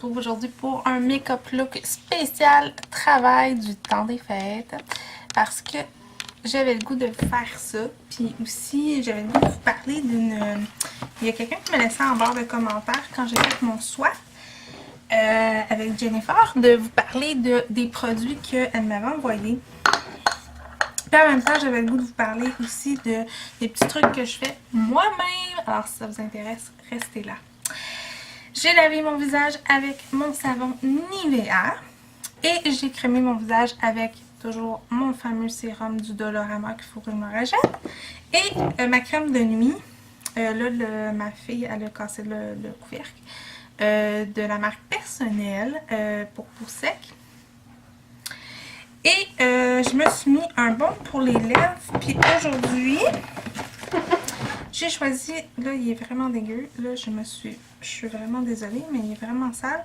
retrouve aujourd'hui pour un make-up look spécial travail du temps des fêtes. Parce que j'avais le goût de faire ça. Puis aussi, j'avais le goût de vous parler d'une... Il y a quelqu'un qui me laissait en barre de commentaires quand j'ai fait mon swap avec Jennifer, de vous parler des produits qu'elle m'avait envoyés. Puis en même temps, j'avais le goût de vous parler aussi des petits trucs que je fais moi-même. Alors si ça vous intéresse, restez là. J'ai lavé mon visage avec mon savon Nivea. Et j'ai crémé mon visage avec toujours mon fameux sérum du Dollarama qu'il faut que je me rachète. Et ma crème de nuit. Là, ma fille, elle a cassé le couvercle. De la marque Personnelle pour peau sec. Et je me suis mis un baume pour les lèvres. Puis aujourd'hui, j'ai choisi, là il est vraiment dégueu. Là je suis vraiment désolée, mais il est vraiment sale.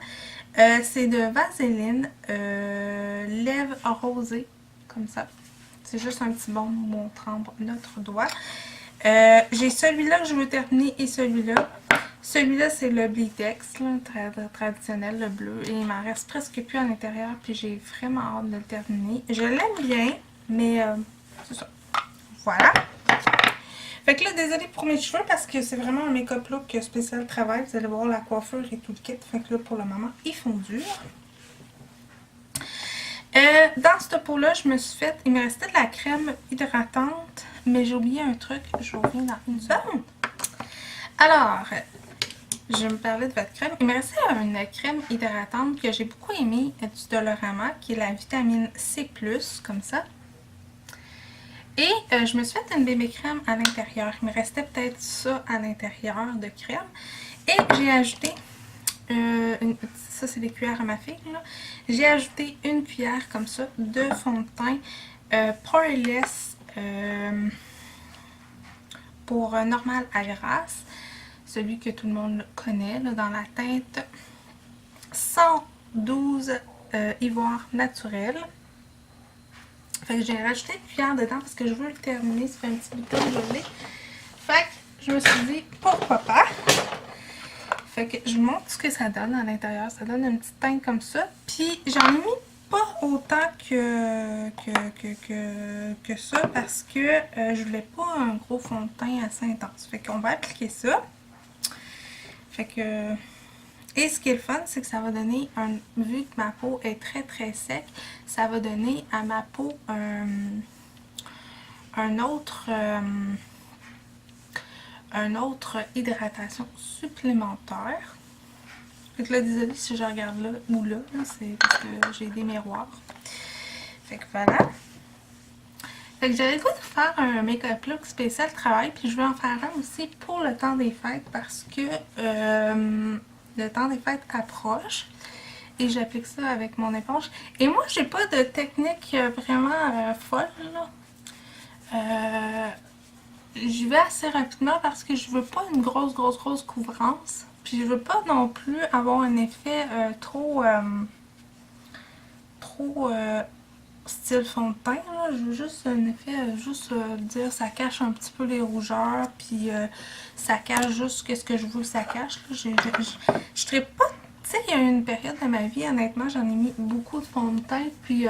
C'est de Vaseline, lèvres rosées, comme ça. C'est juste un petit baume où on trempe notre doigt. J'ai celui-là que je veux terminer et celui-là. Celui-là, c'est le Blitex, très traditionnel, le bleu. Et il m'en reste presque plus à l'intérieur, puis j'ai vraiment hâte de le terminer. Je l'aime bien, mais c'est ça. Voilà. Fait que là, désolée pour mes cheveux, parce que c'est vraiment un make-up look spécial travail. Vous allez voir la coiffure et tout le kit. Fait que là, pour le moment, ils font dur. Dans cette peau-là, je me suis fait... Il me restait de la crème hydratante, mais j'ai oublié un truc. Je reviens dans une seconde. Alors... Je me parlais de votre crème. Il me restait une crème hydratante que j'ai beaucoup aimée du Dollarama, qui est la vitamine C+, comme ça. Et je me suis fait une bébé crème à l'intérieur. Il me restait peut-être ça à l'intérieur de crème. Et j'ai ajouté, ça c'est des cuillères à ma fille, j'ai ajouté une cuillère comme ça de fond de teint Poreless pour normal à grasse. Celui que tout le monde connaît, là, dans la teinte 112 ivoire naturel. Fait que j'ai rajouté une cuillère dedans parce que je veux le terminer. Ça fait un petit bout de temps que je l'ai. Fait que je me suis dit, pourquoi pas. Fait que je vous montre ce que ça donne à l'intérieur. Ça donne une petite teinte comme ça. Puis j'en ai mis pas autant que ça parce que je voulais pas un gros fond de teint assez intense. Fait qu'on va appliquer ça. Fait que... Et ce qui est le fun, c'est que ça va donner, vu que ma peau est très très sec, ça va donner à ma peau une autre hydratation supplémentaire. Fait que là, désolée si je regarde là ou là, c'est parce que j'ai des miroirs. Fait que voilà. Fait que j'avais le goût de faire un make-up look spécial travail, puis je vais en faire un aussi pour le temps des fêtes parce que le temps des fêtes approche et j'applique ça avec mon éponge. Et moi, j'ai pas de technique vraiment folle, là. J'y vais assez rapidement parce que je veux pas une grosse couvrance, puis je veux pas non plus avoir un effet trop style fond de teint, là. Je veux juste un effet, dire ça cache un petit peu les rougeurs, puis ça cache juste ce que je veux que ça cache. Là. Je trippe pas, tu sais, il y a eu une période de ma vie, honnêtement, j'en ai mis beaucoup de fond de teint, puis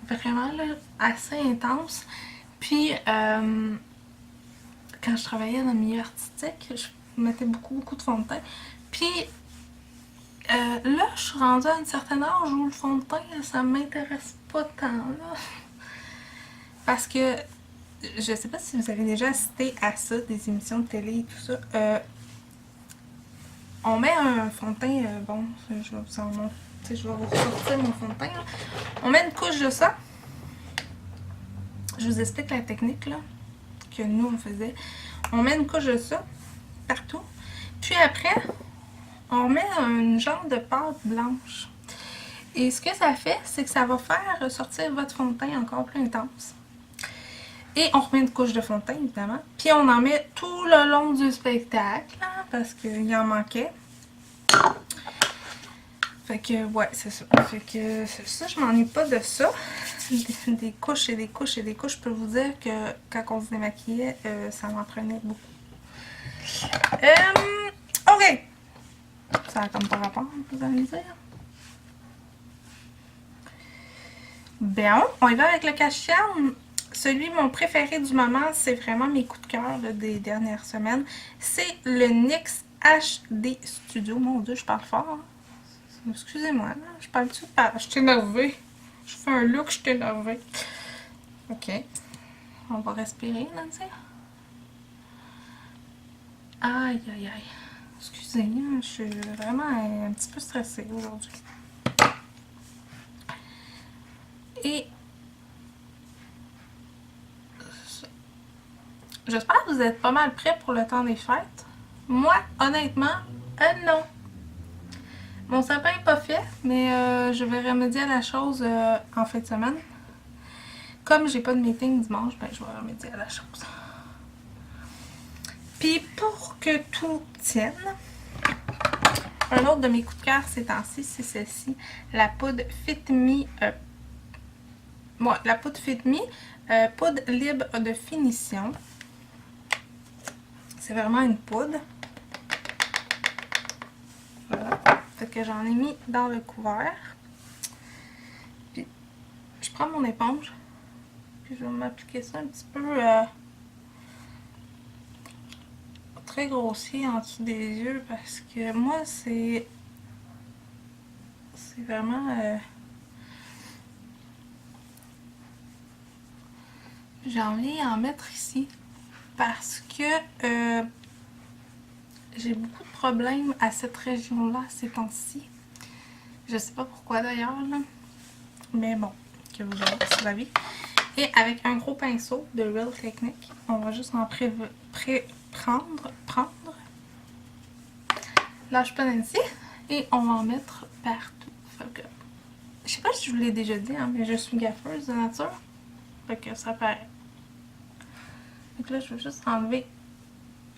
vraiment là, assez intense. Puis quand je travaillais dans le milieu artistique, je mettais beaucoup de fond de teint. Puis là, je suis rendue à une certaine âge où le fond de teint, ça m'intéresse pas tant, là. Parce que, je sais pas si vous avez déjà assisté à ça, des émissions de télé et tout ça. On met un fond de teint, bon, je vais vous en montrer, je vais vous ressortir mon fond de teint, là. On met une couche de ça. Je vous explique la technique, là, que nous, on faisait. On met une couche de ça, partout. Puis après... on met un genre de pâte blanche. Et ce que ça fait, c'est que ça va faire ressortir votre fond de teint encore plus intense. Et on remet une couche de fond de teint, évidemment. Puis on en met tout le long du spectacle, hein, parce qu'il en manquait. Fait que, ouais, c'est ça. Fait que, ça, je m'ennuie pas de ça. Des couches et des couches et des couches. Je peux vous dire que quand on se démaquillait, ça m'en prenait beaucoup. Ok. ça a comme pas rapport, vous allez dire. Bien, on y va avec le cache-charme. Celui, mon préféré du moment, c'est vraiment mes coups de cœur là, des dernières semaines. C'est le NYX HD Studio. Mon Dieu, je parle fort. Hein? Excusez-moi, je parle tout pas. Je suis énervée. Je fais un look, je suis énervée. Ok. On va respirer, Nancy. Aïe, aïe, aïe. Excusez, hein, je suis vraiment un petit peu stressée aujourd'hui. Et j'espère que vous êtes pas mal prêts pour le temps des fêtes. Moi, honnêtement, non. Mon sapin n'est pas fait, mais je vais remédier à la chose en fin de semaine. Comme j'ai pas de meeting dimanche, ben je vais remédier à la chose. Puis pour que tout tienne, un autre de mes coups de cœur ces temps-ci, c'est celle-ci, la poudre Fit Me. La poudre Fit Me, poudre libre de finition. C'est vraiment une poudre. Voilà. Fait que j'en ai mis dans le couvert. Puis je prends mon éponge. Puis je vais m'appliquer ça un petit peu très grossier en dessous des yeux parce que moi c'est vraiment j'ai envie d'en mettre ici parce que j'ai beaucoup de problèmes à cette région-là ces temps-ci. Je sais pas pourquoi d'ailleurs, mais bon, que vous avez sur la vie. Et avec un gros pinceau de Real Technique, on va juste en prendre. Lâche pas Nancy. Et on va en mettre partout. Fait que, je sais pas si je vous l'ai déjà dit, hein, mais je suis gaffeuse de nature. Fait que ça paraît. Donc là, je vais juste enlever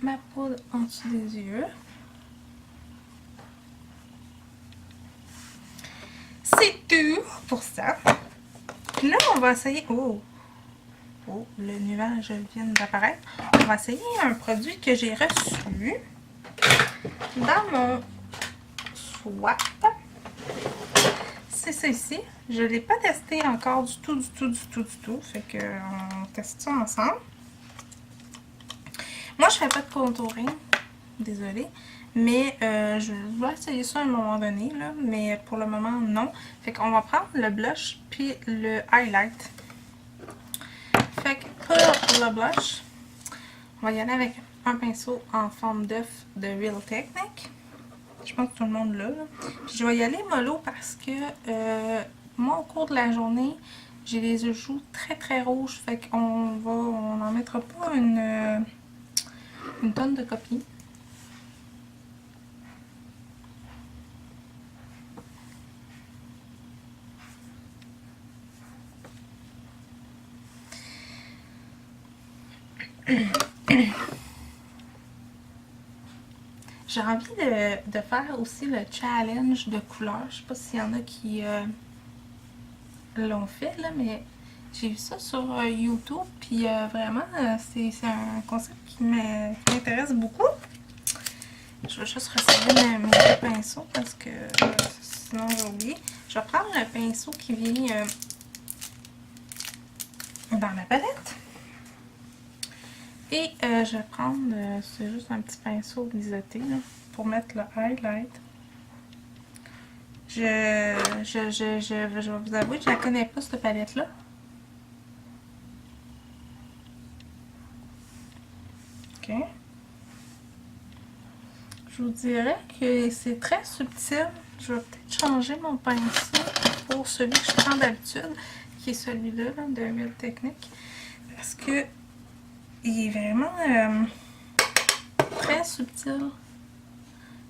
ma poudre en dessous des yeux. C'est tout pour ça. Puis là, on va essayer... Oh, le nuage vient d'apparaître. On va essayer un produit que j'ai reçu dans mon swap. C'est ça ici. Je ne l'ai pas testé encore du tout. Fait qu'on teste ça ensemble. Moi, je fais pas de contouring. Désolée. Mais je vais essayer ça à un moment donné. Là, mais pour le moment, non. Fait qu'on va prendre le blush puis le highlight. Fait que pour le blush, on va y aller avec un pinceau en forme d'œuf de Real Technique. Je pense que tout le monde l'a. Puis je vais y aller mollo parce que moi, au cours de la journée, j'ai les joues très rouges. Fait qu'on n'en mettra pas une tonne de copies. J'ai envie de faire aussi le challenge de couleurs. Je sais pas s'il y en a qui l'ont fait, là, mais j'ai vu ça sur YouTube. Puis vraiment, c'est un concept qui m'intéresse beaucoup. Je vais juste resserrer mes deux pinceaux parce que sinon j'ai oublié. Je vais prendre le pinceau qui vient dans la palette. Et je vais prendre, c'est juste un petit pinceau biseauté là, pour mettre le highlight. Je vais vous avouer que je la connais pas cette palette là. Ok. Je vous dirais que c'est très subtil. Je vais peut-être changer mon pinceau pour celui que je prends d'habitude, qui est celui-là de Real Technique. Parce que il est vraiment très subtil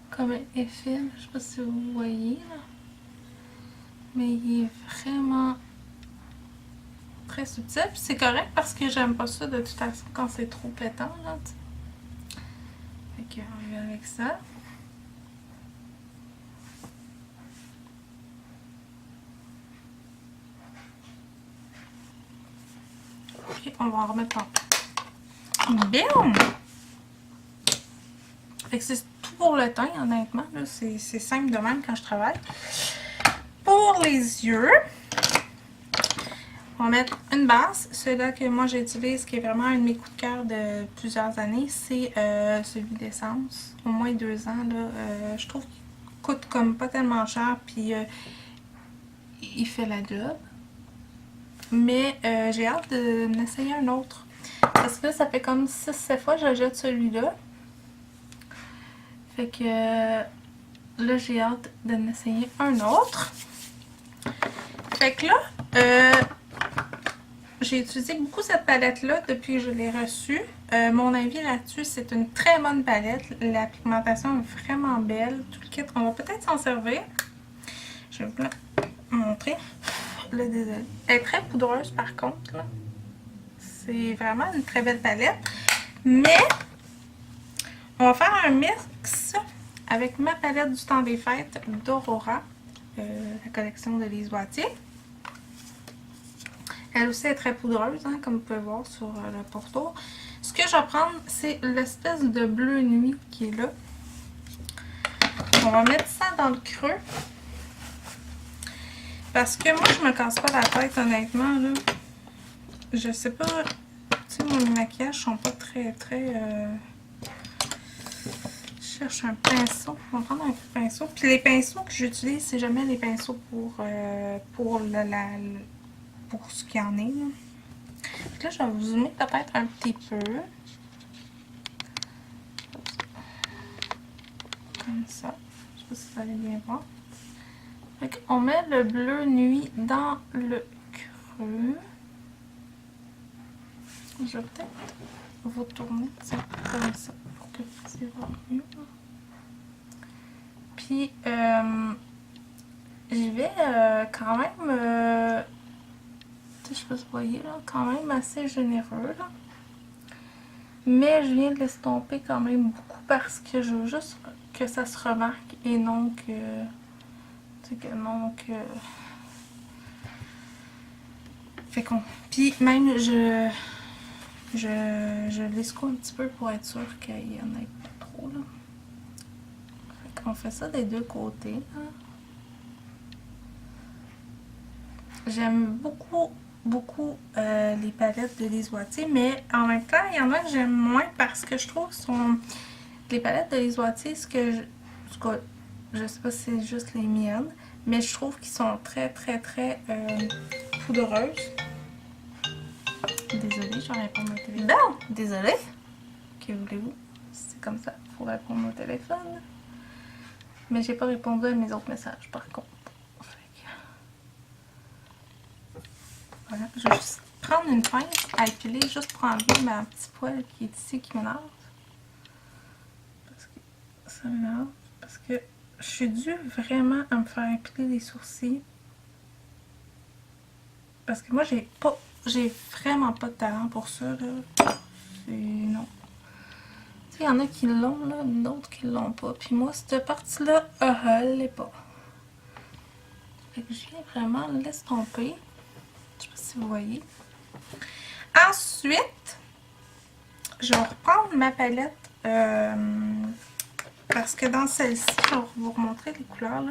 comme effet. Je sais pas si vous voyez là. Mais il est vraiment très subtil. Puis c'est correct parce que j'aime pas ça de toute façon quand c'est trop pétant là. Fait qu'on va avec ça. Puis on va en remettre en Bam! Fait que c'est tout pour le teint, honnêtement. C'est simple de même quand je travaille. Pour les yeux, on va mettre une base. Celui-là que moi j'utilise, qui est vraiment un de mes coups de cœur de plusieurs années, c'est celui d'Essence. Au moins 2 ans. Là, je trouve qu'il coûte comme pas tellement cher, puis il fait la job. Mais j'ai hâte d'en essayer un autre. Parce que là, ça fait comme 6-7 fois que je jette celui-là. Fait que là, j'ai hâte d'en essayer un autre. Fait que là, j'ai utilisé beaucoup cette palette-là depuis que je l'ai reçue. Mon avis là-dessus, c'est une très bonne palette. La pigmentation est vraiment belle. Tout le kit, on va peut-être s'en servir. Je vais vous la montrer. Là, désolé. Elle est très poudreuse par contre. C'est vraiment une très belle palette. Mais, on va faire un mix avec ma palette du temps des fêtes d'Aurora. La collection de Lise Wattier. Elle aussi est très poudreuse, hein, comme vous pouvez voir sur le pourtour. Ce que je vais prendre, c'est l'espèce de bleu nuit qui est là. On va mettre ça dans le creux. Parce que moi, je me casse pas la tête, honnêtement, là. Je sais pas, tu sais, mes maquillages sont pas très... Je cherche un pinceau. On va prendre un pinceau. Puis les pinceaux que j'utilise, c'est jamais les pinceaux pour ce qu'il y en est. Là. Donc là, je vais vous zoomer peut-être un petit peu. Comme ça. Je sais pas si vous allez bien voir. Donc, on met le bleu nuit dans le creux. Je vais peut-être vous tourner ça comme ça pour que vous puissiez voir mieux. Puis, j'y vais quand même... je sais pas si vous voyez, là, quand même assez généreux, là. Mais je viens de l'estomper quand même beaucoup parce que je veux juste que ça se remarque et non que... Fait qu'on... Puis même, je l'escoue un petit peu pour être sûr qu'il y en ait pas trop, là. Fait qu'on fait ça des deux côtés, là. J'aime beaucoup les palettes de Lise Wattier, mais en même temps, il y en a que j'aime moins parce que je trouve que les palettes de Lise Wattier, je sais pas si c'est juste les miennes, mais je trouve qu'ils sont très poudreuses. Désolée, je vais répondre au téléphone. Non, désolée. Que voulez-vous? C'est comme ça, il faut répondre au téléphone. Mais j'ai pas répondu à mes autres messages par contre. Voilà, je vais juste prendre une pince à épiler juste pour enlever ma petite poêle qui est ici qui m'énerve. Parce que ça m'énerve. Parce que je suis due vraiment à me faire épiler les sourcils. Parce que moi j'ai vraiment pas de talent pour ça là. Non. Tu sais, il y en a qui l'ont là, d'autres qui l'ont pas. Puis moi cette partie là, elle l'est pas. Fait que je viens vraiment l'estomper. Je sais pas si vous voyez. Ensuite, je vais reprendre ma palette parce que dans celle-ci, je vais vous remontrer les couleurs.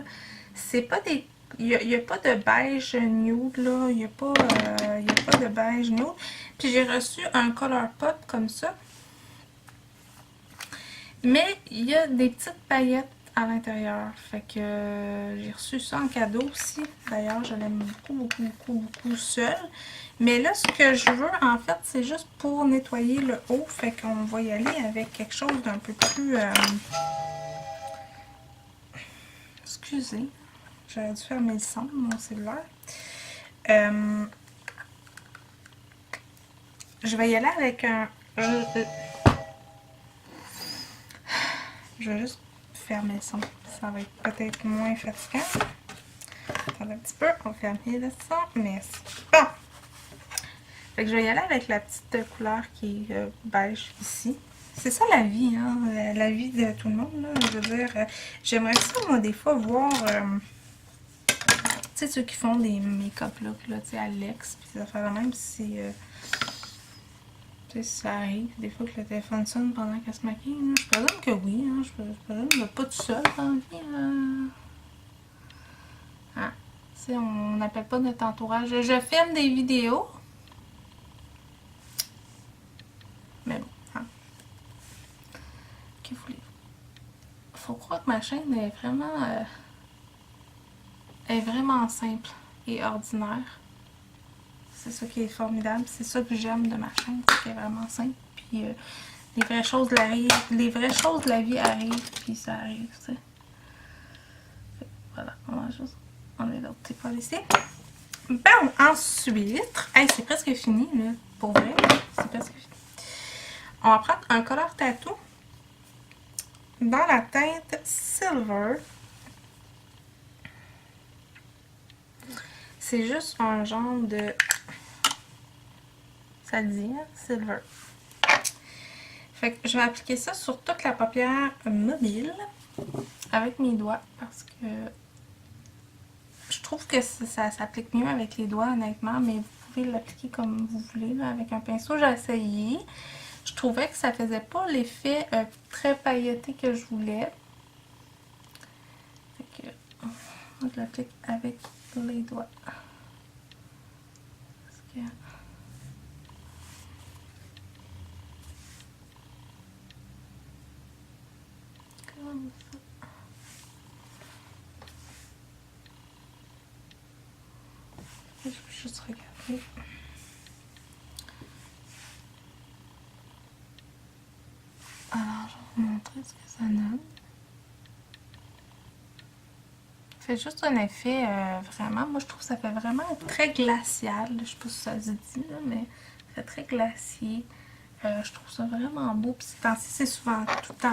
C'est pas des... Il n'y a pas de beige nude, là. Il n'y a pas de beige nude. Puis j'ai reçu un Color Pop comme ça. Mais il y a des petites paillettes à l'intérieur. Fait que j'ai reçu ça en cadeau aussi. D'ailleurs, je l'aime beaucoup seule. Mais là, ce que je veux, en fait, c'est juste pour nettoyer le haut. Fait qu'on va y aller avec quelque chose d'un peu plus... Excusez. J'aurais dû fermer le son de mon cellulaire. Je vais y aller avec un... Je vais juste fermer le son. Ça va être peut-être moins fatigant. Attendez un petit peu. On va fermer le son. Merci. Bon. Fait que je vais y aller avec la petite couleur qui est beige ici. C'est ça la vie, hein. La vie de tout le monde, là. Je veux dire, j'aimerais ça, moi, des fois, voir... tu sais, ceux qui font des make-up looks, là, tu sais, Alex, puis ça fait la même, c'est... Tu sais, si ça arrive, des fois que le téléphone sonne pendant qu'elle se maquille, là, je présume que oui, hein, je présume qu'elle n'est pas tout seul dans la vie. Hein. On n'appelle pas notre entourage. Je filme des vidéos. Mais bon, hein. Que voulez-vous? Faut croire que ma chaîne est vraiment simple et ordinaire. C'est ça qui est formidable. C'est ça que j'aime de ma chaîne, c'est qu'elle est vraiment simple. Puis les vraies choses de la vie arrivent, puis ça arrive, tu sais. Voilà, on va juste enlever l'autre petit poil ici. Bon, ensuite, hey, c'est presque fini, là, pour vrai, c'est presque fini. On va prendre un color tattoo dans la teinte Silver. C'est juste un genre de... Ça le dit, hein? Silver. Fait que je vais appliquer ça sur toute la paupière mobile avec mes doigts parce que je trouve que ça s'applique mieux avec les doigts, honnêtement, mais vous pouvez l'appliquer comme vous voulez, là, avec un pinceau. J'ai essayé. Je trouvais que ça faisait pas l'effet très pailleté que je voulais. Fait que je l'applique avec les doigts. Parce que... Comme ça. Je vais juste regarder. Alors, je vais vous montrer ce que ça donne. Ça fait juste un effet vraiment, moi je trouve que ça fait vraiment très glacial. Je sais pas si ça se dit, là, mais ça fait très glacier. Je trouve ça vraiment beau. Puis c'est souvent tout le temps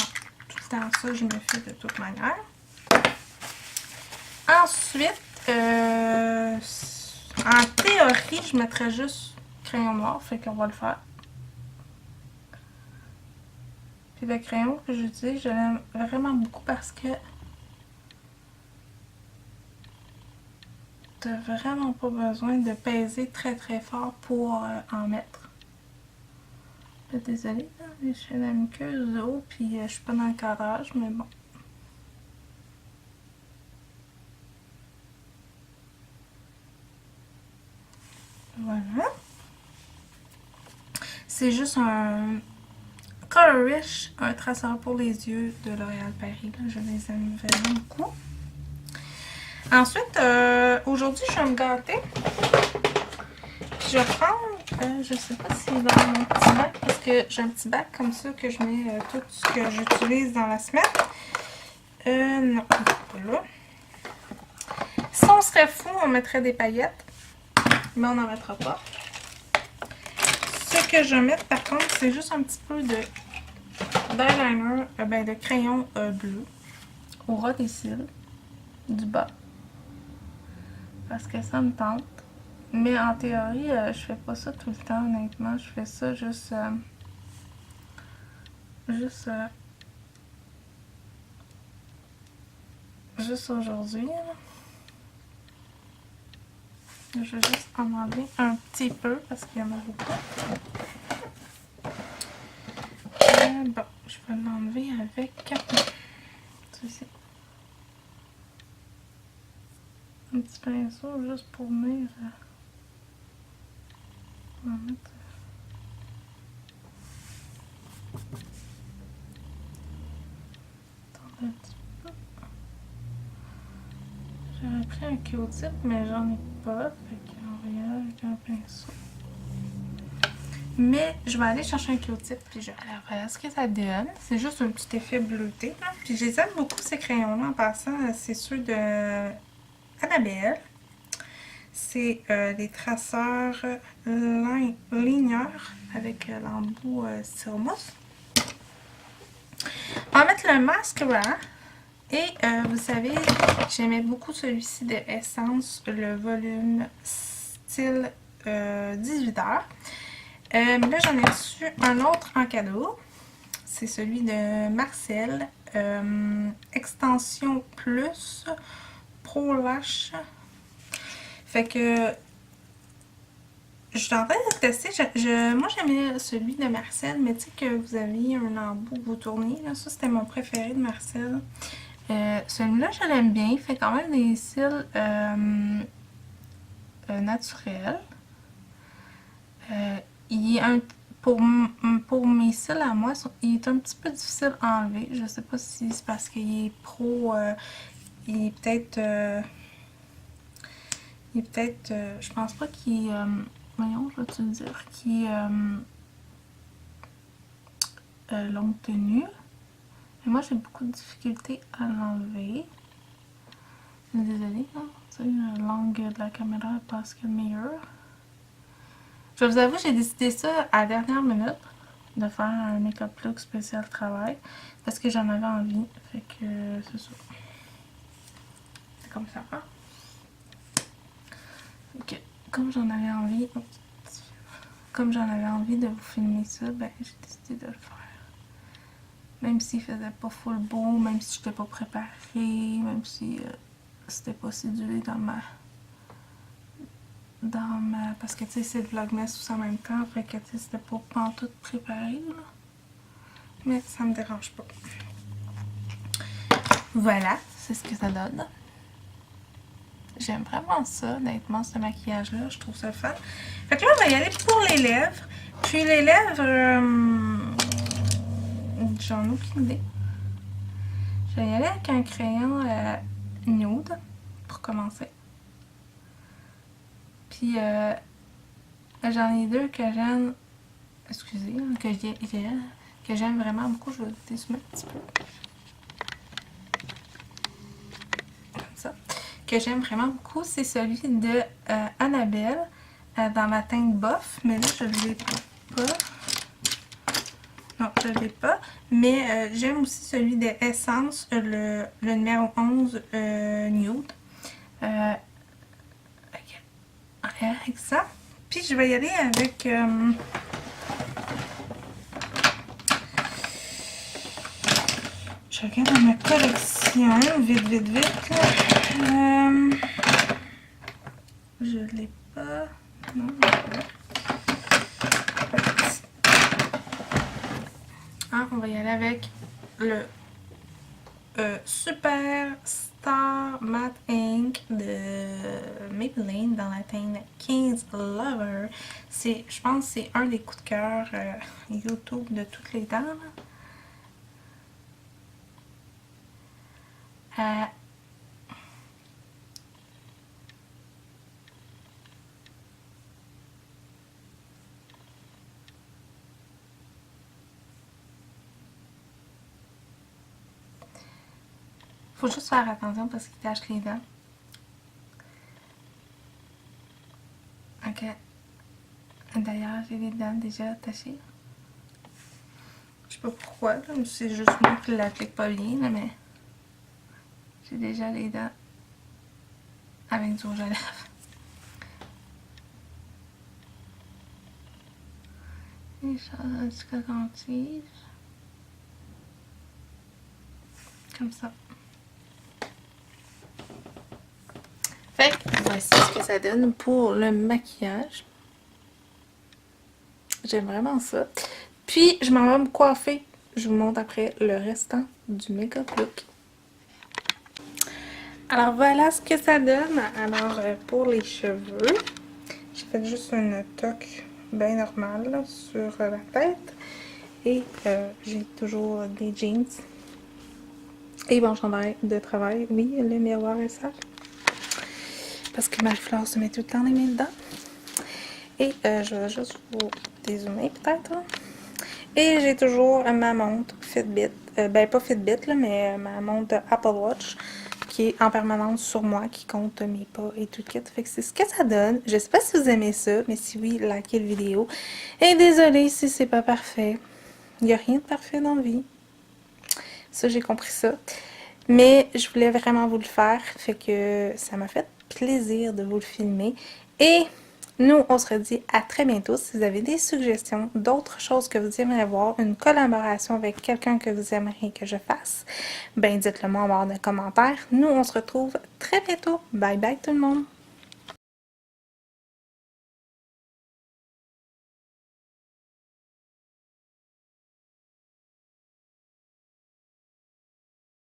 ça que je me fais de toute manière. Ensuite, en théorie, je mettrais juste crayon noir, fait qu'on va le faire. Puis le crayon que j'utilise, je l'aime vraiment beaucoup parce que t'as vraiment pas besoin de peser très très fort pour en mettre. Désolée, je fais la muqueuse de haut, puis je suis pas dans le cadrage, mais bon. Voilà. C'est juste un Colorish, un traceur pour les yeux de L'Oréal Paris. Là, je les aime vraiment beaucoup. Ensuite, aujourd'hui, je vais me gâter. Je vais prendre, je sais pas si c'est dans mon petit bac, parce que j'ai un petit bac comme ça que je mets tout ce que j'utilise dans la semaine. Non, pas là. Si on serait fou, on mettrait des paillettes, mais on n'en mettra pas. Ce que je vais mettre, par contre, c'est juste un petit peu d'eyeliner, de crayon bleu au ras des cils du bas. Parce que ça me tente. Mais en théorie, je fais pas ça tout le temps, honnêtement. Je fais ça juste aujourd'hui. Je vais juste en enlever un petit peu parce qu'il y en a beaucoup. Bon, je vais l'enlever avec ceci. Un petit pinceau juste pour venir en mettre. Attendez un petit peu. J'aurais pris un Q-tip, mais j'en ai pas. Fait qu'on va y aller avec un pinceau. Mais je vais aller chercher un Q-tip. Alors voilà ce que ça donne. C'est juste un petit effet bleuté. Là. Puis je les aime beaucoup ces crayons-là en passant. C'est ceux de Annabelle. C'est des traceurs ligneurs avec l'embout styromousse. On va mettre le mascara. Et vous savez, j'aimais beaucoup celui-ci de Essence, le volume style 18 heures. Là, j'en ai reçu un autre en cadeau. C'est celui de Marcel. Extension Plus Pro Lash. Fait que je suis en train de tester. Moi, j'aimais celui de Marcel, mais tu sais que vous aviez un embout que vous tourniez. Là. Ça, c'était mon préféré de Marcel. Celui-là, je l'aime bien. Il fait quand même des cils naturels. Il est pour mes cils à moi, il est un petit peu difficile à enlever. Je sais pas si c'est parce qu'il est il est peut-être... je pense pas qu'il est... voyons, je vais te le dire. Qu'il est longue tenue. Et moi, j'ai beaucoup de difficultés à l'enlever. Désolée, hein? C'est l'angle de la caméra parce que le meilleur. Je vous avoue, j'ai décidé ça à la dernière minute de faire un make-up look spécial travail parce que j'en avais envie. Fait que c'est ça. C'est comme ça. Hein? Ok. Comme j'en avais envie, de vous filmer ça, ben j'ai décidé de le faire. Même s'il faisait pas full beau, même si j'étais pas préparée, même si c'était pas séduit dans ma... Parce que tu sais, c'est le vlogmas aussi en même temps, fait que tu sais, c'était pas pantoute préparé, là. Mais ça me dérange pas. Voilà, c'est ce que ça donne. J'aime vraiment ça, honnêtement, ce maquillage-là, je trouve ça fun. Fait que là, on va y aller pour les lèvres. Puis les lèvres, j'en ai aucune idée. Je vais y aller avec un crayon nude pour commencer. Puis j'en ai deux que j'aime, excusez, que j'aime vraiment beaucoup. Je vais dézoomer un petit peu. Comme ça. Que j'aime vraiment beaucoup, c'est celui de Annabelle dans la teinte bof. Mais là, je ne l'ai pas. Non, je ne l'ai pas. Mais j'aime aussi celui de Essence, le numéro 11 nude. Avec ça. Puis je vais y aller avec... je regarde dans ma collection, vite. Je l'ai pas. Non, on va y aller avec le Super Star Matte Ink de Maybelline dans la teinte 15 Lover. Je pense que c'est un des coups de cœur YouTube de toutes les temps. Faut juste faire attention parce qu'il tache les dents. Ok. D'ailleurs, j'ai les dents déjà attachées. Je sais pas pourquoi, c'est juste moi qui l'applique pas bien, là, mais j'ai déjà les dents avec du rouge à lèvres. Et je change un petit coton-tige. Comme ça. Fait que voici ce que ça donne pour le maquillage. J'aime vraiment ça. Puis, je m'en vais me coiffer. Je vous montre après le restant du make-up look. Alors, voilà ce que ça donne. Alors, pour les cheveux, j'ai fait juste une toque bien normale là, sur la tête. Et j'ai toujours des jeans. Et mon chandail de travail. Oui, le miroir est sale. Parce que Marie-Flore se met tout le temps les mains dedans. Et je vais juste vous dézoomer peut-être. Et j'ai toujours ma montre Fitbit. Ben pas Fitbit là, mais ma montre Apple Watch qui est en permanence sur moi, qui compte mes pas et tout le kit. Fait que c'est ce que ça donne. Je sais pas si vous aimez ça, mais si oui, likez la vidéo. Et désolée si c'est pas parfait. Il n'y a rien de parfait dans la vie. Ça, j'ai compris ça. Mais je voulais vraiment vous le faire. Fait que ça m'a fait plaisir de vous le filmer. Et nous, on se redit à très bientôt. Si vous avez des suggestions, d'autres choses que vous aimeriez voir, une collaboration avec quelqu'un que vous aimeriez que je fasse, ben dites-le moi en barre de commentaires. Nous, on se retrouve très bientôt. Bye bye tout le monde!